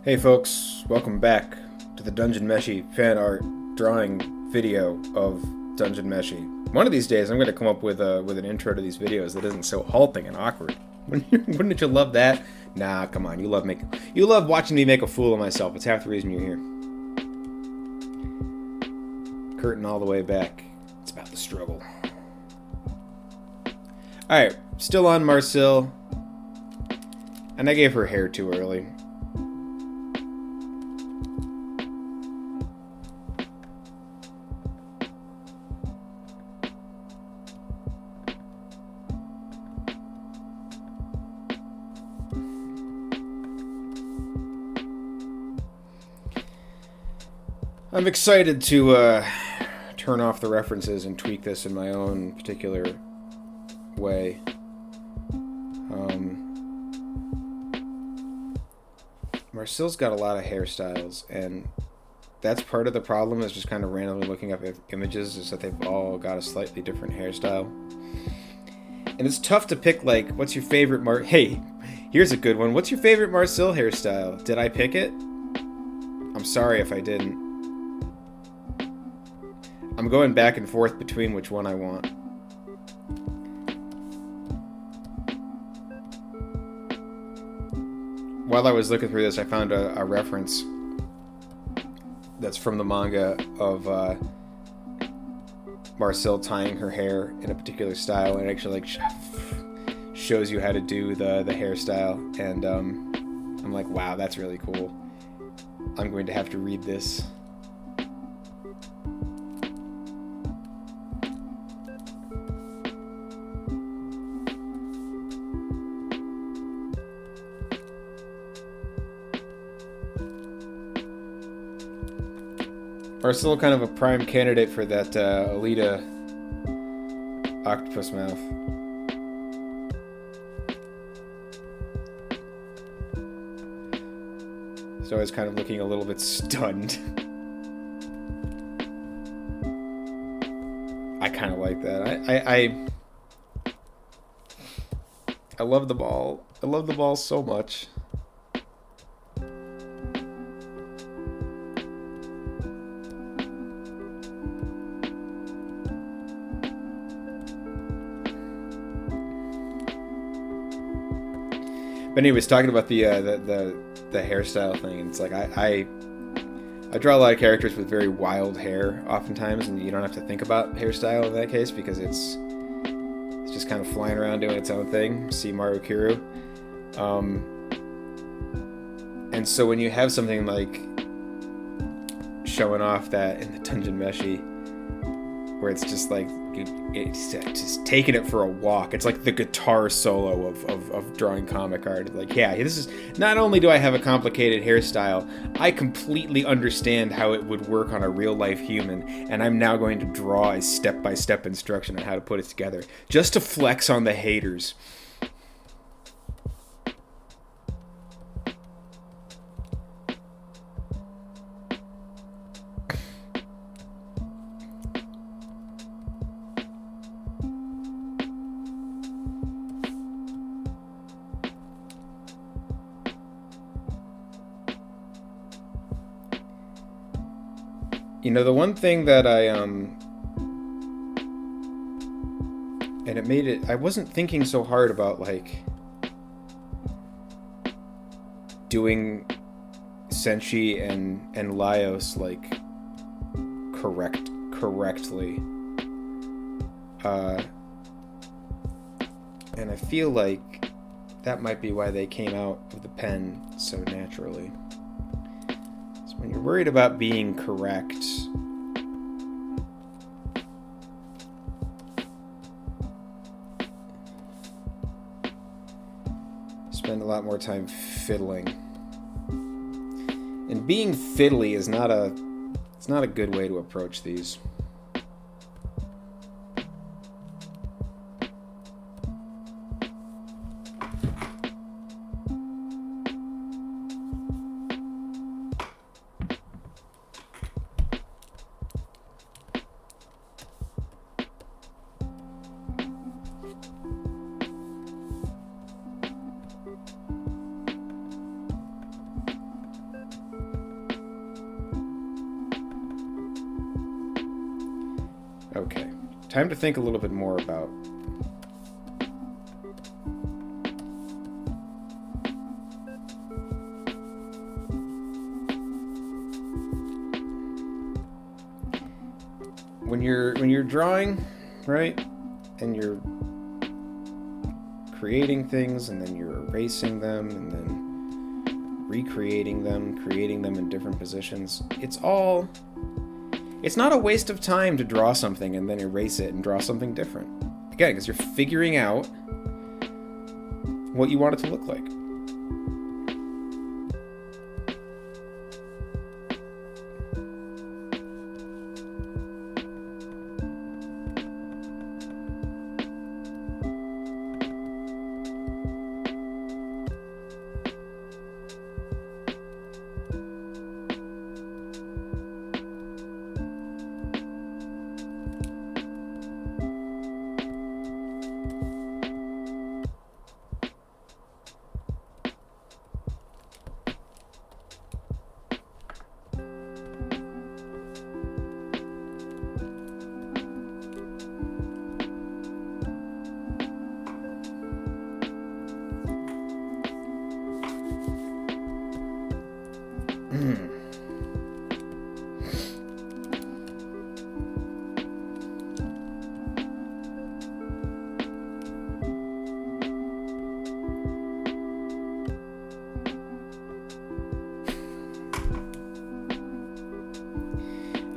Hey folks, welcome back to the Dungeon Meshi fan art drawing video of Dungeon Meshi. One of these days I'm going to come up with an intro to these videos that isn't so halting and awkward. Wouldn't you love that? Nah, come on, you love watching me make a fool of myself. It's half the reason you're here. Curtain all the way back. It's about the struggle. Alright, still on Marcille. And I gave her hair too early. I'm excited to turn off the references and tweak this in my own particular way. Marcille's got a lot of hairstyles, and that's part of the problem, is just kind of randomly looking up images, is that they've all got a slightly different hairstyle. And it's tough to pick, like, what's your favorite Hey, here's a good one. What's your favorite Marcille hairstyle? Did I pick it? I'm sorry if I didn't. I'm going back and forth between which one I want. While I was looking through this, I found a reference that's from the manga of Marcille tying her hair in a particular style, and it actually shows you how to do the hairstyle, and I'm like, wow, that's really cool. I'm going to have to read this. Marcille kind of a prime candidate for that Alita octopus mouth. So I was kind of looking a little bit stunned. I kind of like that. I love the ball. I love the ball so much. But anyways, talking about the hairstyle thing, it's like I draw a lot of characters with very wild hair oftentimes, and you don't have to think about hairstyle in that case because it's just kind of flying around doing its own thing. See Marukuru. And so when you have something like showing off that in the Dungeon Meshi, where it's just like it's just taking it for a walk. It's like the guitar solo of drawing comic art. Like, yeah, this is, not only do I have a complicated hairstyle, I completely understand how it would work on a real life human, and I'm now going to draw a step-by-step instruction on how to put it together, just to flex on the haters. You know, the one thing that and it made it, I wasn't thinking so hard about, like, doing Senshi and Laios, like, correctly. And I feel like that might be why they came out of the pen so naturally. When you're worried about being correct, spend a lot more time fiddling. And being fiddly is not a good way to approach these. Okay. Time to think a little bit more about when you're drawing, right? And you're creating things, and then you're erasing them, and then recreating them, creating them in different positions. It's not a waste of time to draw something and then erase it and draw something different. Again, because you're figuring out what you want it to look like.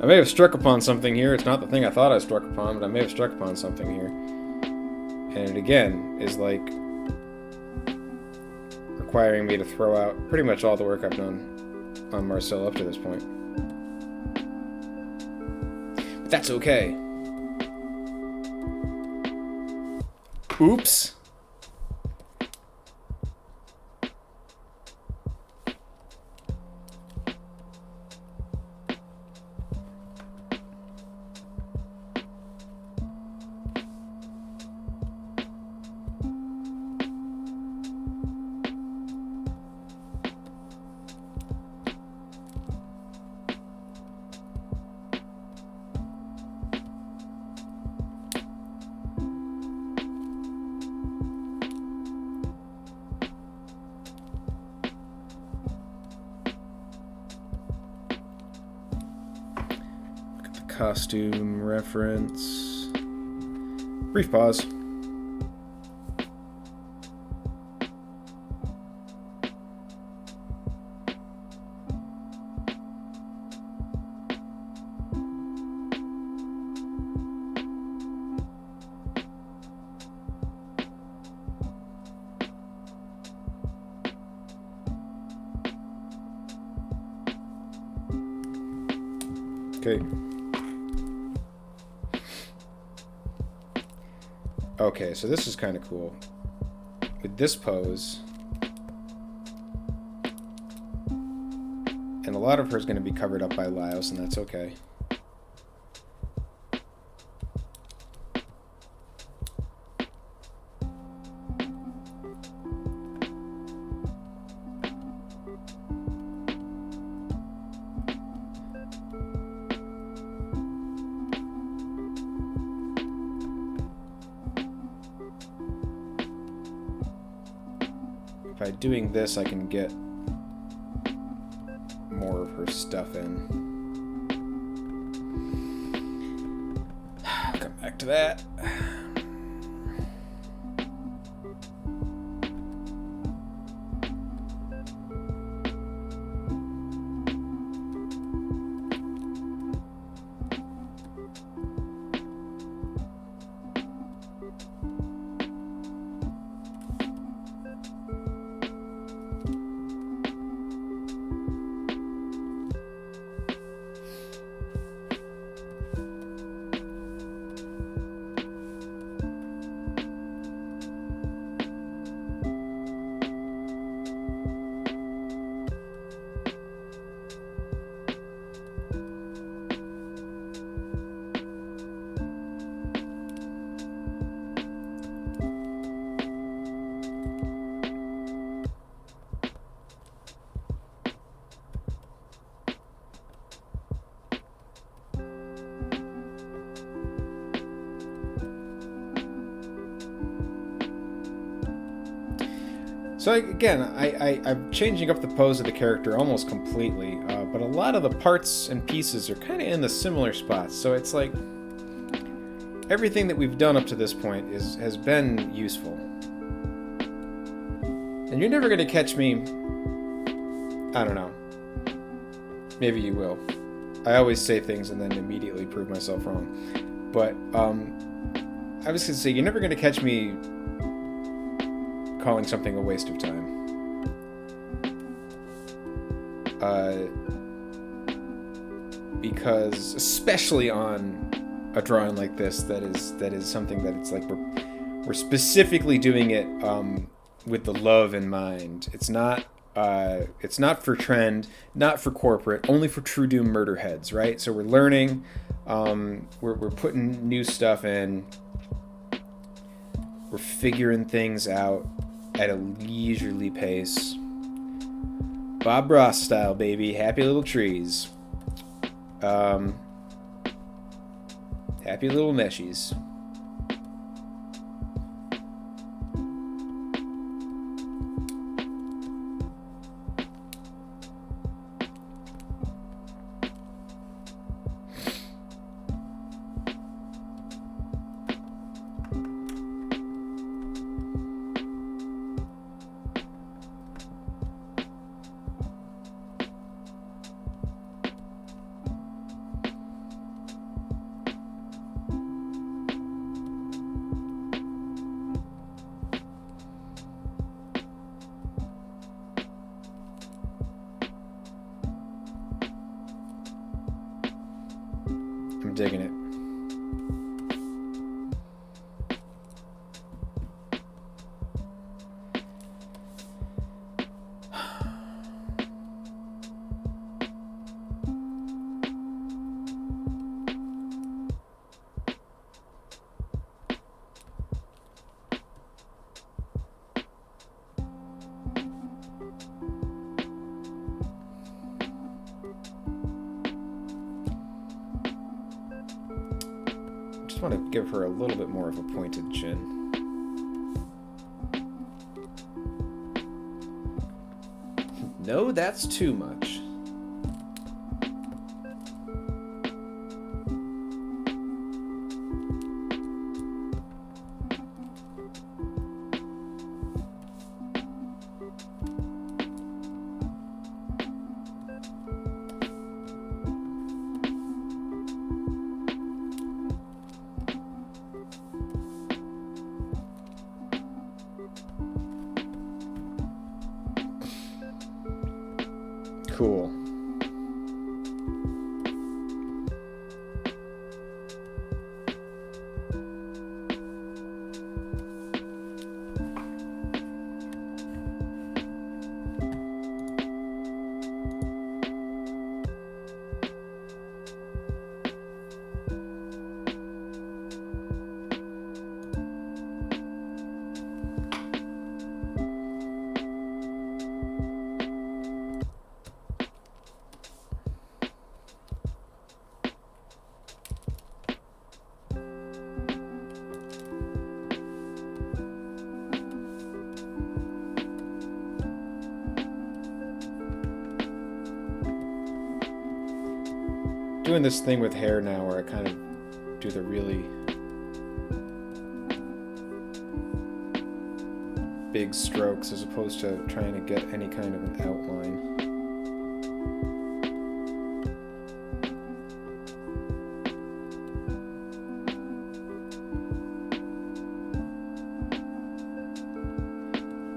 I may have struck upon something here. It's not the thing I thought I struck upon, but I may have struck upon something here. And it again is like requiring me to throw out pretty much all the work I've done on Marcel up to this point. But that's okay. Oops. Costume reference. Brief pause. Okay. Okay, so this is kind of cool. With this pose, and a lot of her is going to be covered up by Laios, and that's okay. By doing this, I can get more of her stuff in. I'll come back to that. So again, I'm changing up the pose of the character almost completely, but a lot of the parts and pieces are kind of in the similar spots. So it's like everything that we've done up to this point has been useful. And you're never going to catch me. I don't know. Maybe you will. I always say things and then immediately prove myself wrong. But I was going to say, you're never going to catch me calling something a waste of time. Because especially on a drawing like this, that is something that it's like we're specifically doing it with the love in mind. It's not for trend, not for corporate, only for True Doom murder heads, right? So we're learning, we're putting new stuff in, we're figuring things out at a leisurely pace. Bob Ross style, baby. Happy little trees. Happy little meshies. I'm digging it. I want to give her a little bit more of a pointed chin. No, that's too much. Cool. Doing this thing with hair now where I kind of do the really big strokes as opposed to trying to get any kind of an outline.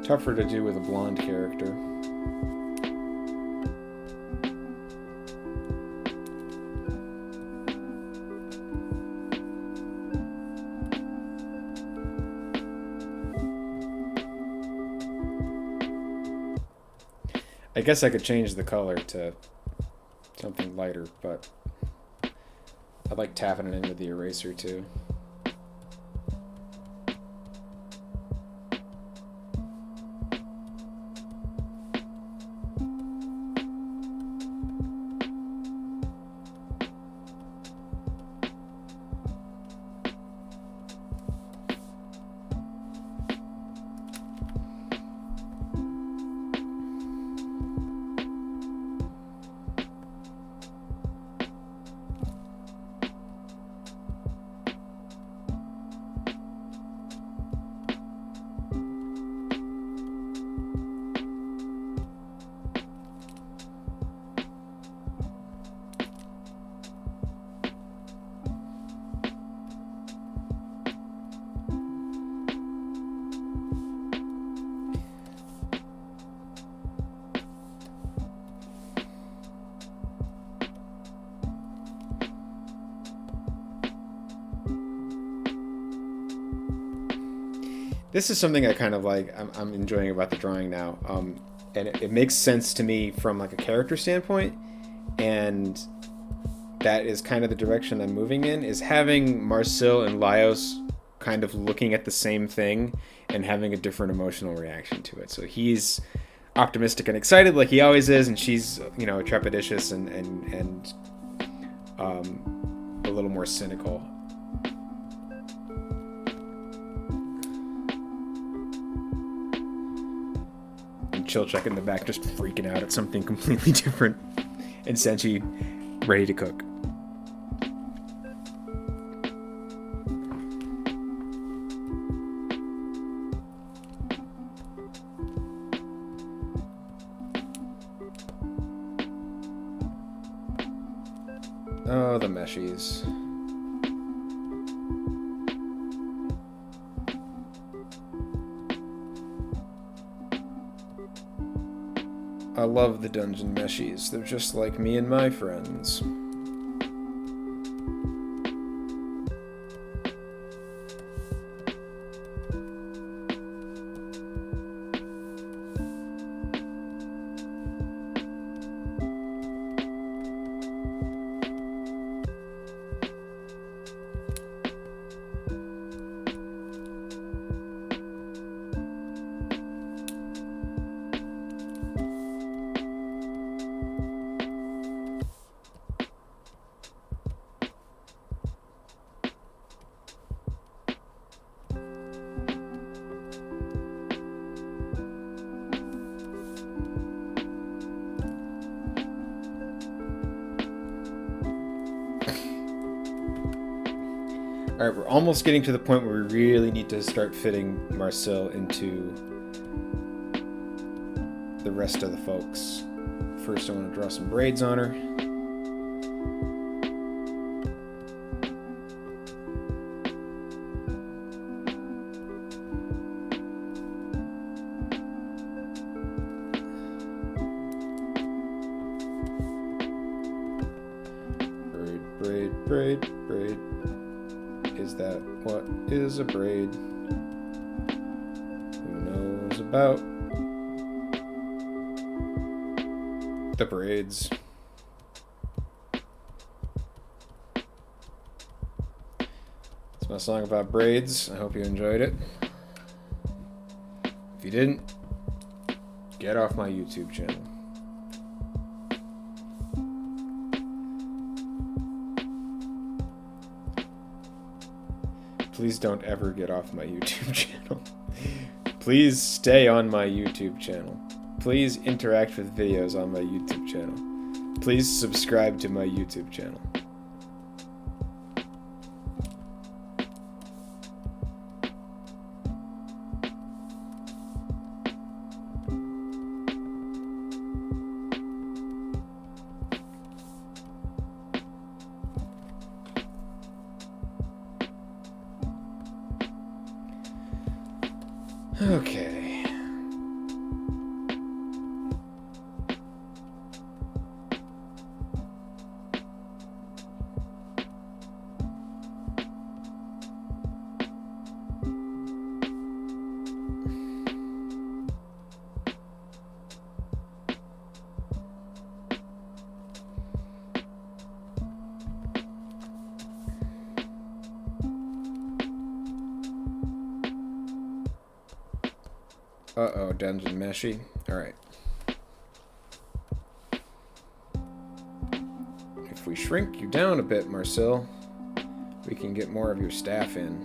Tougher to do with a blonde character. I guess I could change the color to something lighter, but I like tapping it in with the eraser too. This is something I kind of like. I'm enjoying about the drawing now, and it makes sense to me from like a character standpoint, and that is kind of the direction I'm moving in. Is having Marcel and Laios kind of looking at the same thing and having a different emotional reaction to it. So he's optimistic and excited like he always is, and she's trepidatious and a little more cynical. And Chilchuk in the back just freaking out at something completely different, and Senshi ready to cook. Oh, the meshies. I love the dungeon meshies. They're just like me and my friends. Alright, we're almost getting to the point where we really need to start fitting Marcel into the rest of the folks. First, I want to draw some braids on her. Braid, braid, braid, braid. Is that what is a braid? Who knows about the braids? It's my song about braids. I hope you enjoyed it. If you didn't, get off my YouTube channel. Please don't ever get off my YouTube channel. Please stay on my YouTube channel. Please interact with videos on my YouTube channel. Please subscribe to my YouTube channel. Okay. Uh-oh, dungeon meshy. Alright. If we shrink you down a bit, Marcel, we can get more of your staff in.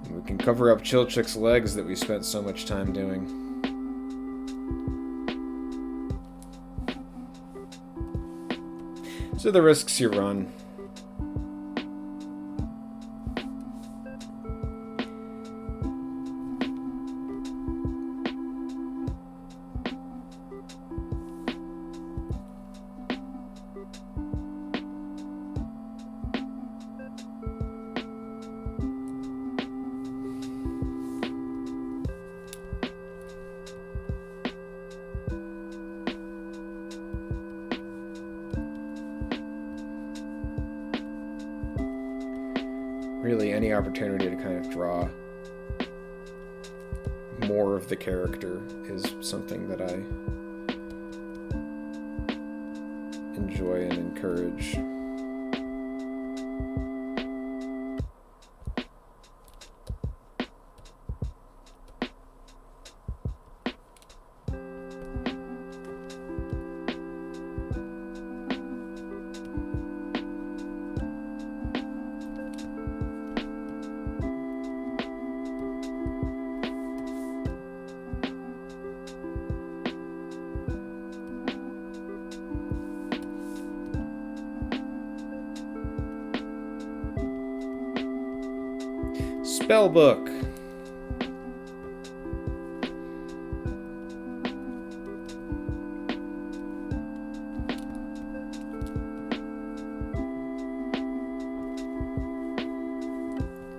And we can cover up Chilchuk's legs that we spent so much time doing. So the risks you run. any opportunity to kind of draw more of the character is something that I enjoy and encourage. Spellbook.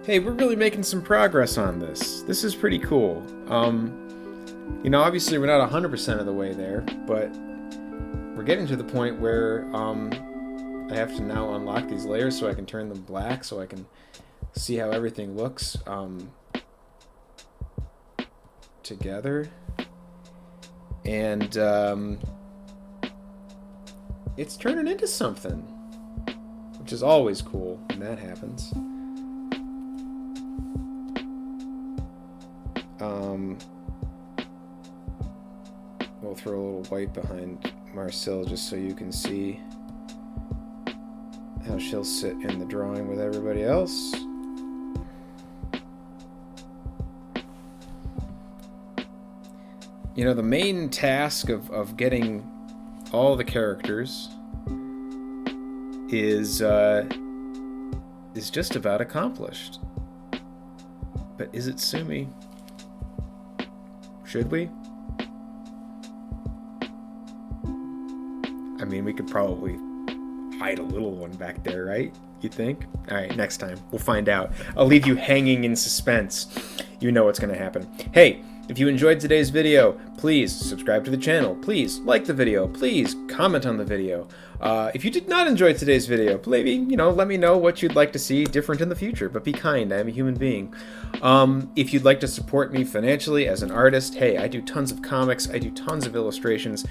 Hey, we're really making some progress on this. This is pretty cool. You know, obviously we're not 100% of the way there, but we're getting to the point where I have to now unlock these layers so I can turn them black, so I can see how everything looks together. And it's turning into something, which is always cool when that happens. We'll throw a little white behind Marcel just so you can see how she'll sit in the drawing with everybody else. You know, the main task of getting all the characters is just about accomplished. But is it Sumi? Should we? I mean, we could probably hide a little one back there, right? You think? All right, next time. We'll find out. I'll leave you hanging in suspense. You know what's going to happen. Hey, if you enjoyed today's video, please subscribe to the channel. Please like the video. Please comment on the video. If you did not enjoy today's video, maybe, you know, let me know what you'd like to see different in the future. But be kind. I am a human being. If you'd like to support me financially as an artist, hey, I do tons of comics. I do tons of illustrations.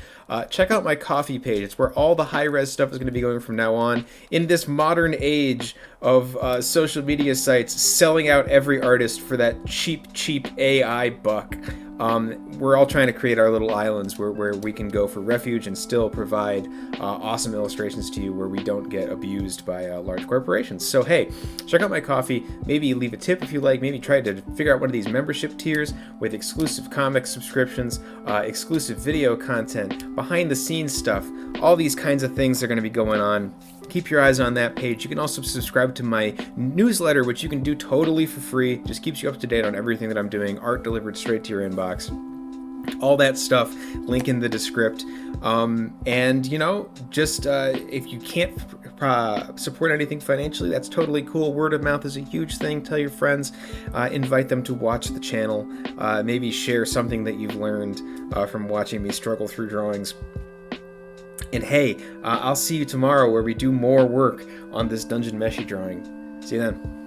Check out my Ko-fi page. It's where all the high-res stuff is going to be going from now on. In this modern age of social media sites selling out every artist for that cheap AI buck, we're all trying to create our little islands where we can go for refuge and still provide awesome illustrations to you where we don't get abused by large corporations. So hey, check out my Ko-fi. Maybe leave a tip if you like. Maybe try to figure out one of these membership tiers with exclusive comic subscriptions, exclusive video content, behind the scenes stuff. All these kinds of things are going to be going on. Keep your eyes on that page. You can also subscribe to my newsletter, which you can do totally for free. Just keeps you up to date on everything that I'm doing. Art delivered straight to your inbox. All that stuff, link in the descript. And, you know, just if you can't support anything financially, that's totally cool. Word of mouth is a huge thing. Tell your friends. Invite them to watch the channel. Maybe share something that you've learned from watching me struggle through drawings. And hey, I'll see you tomorrow where we do more work on this Dungeon Meshi drawing. See you then.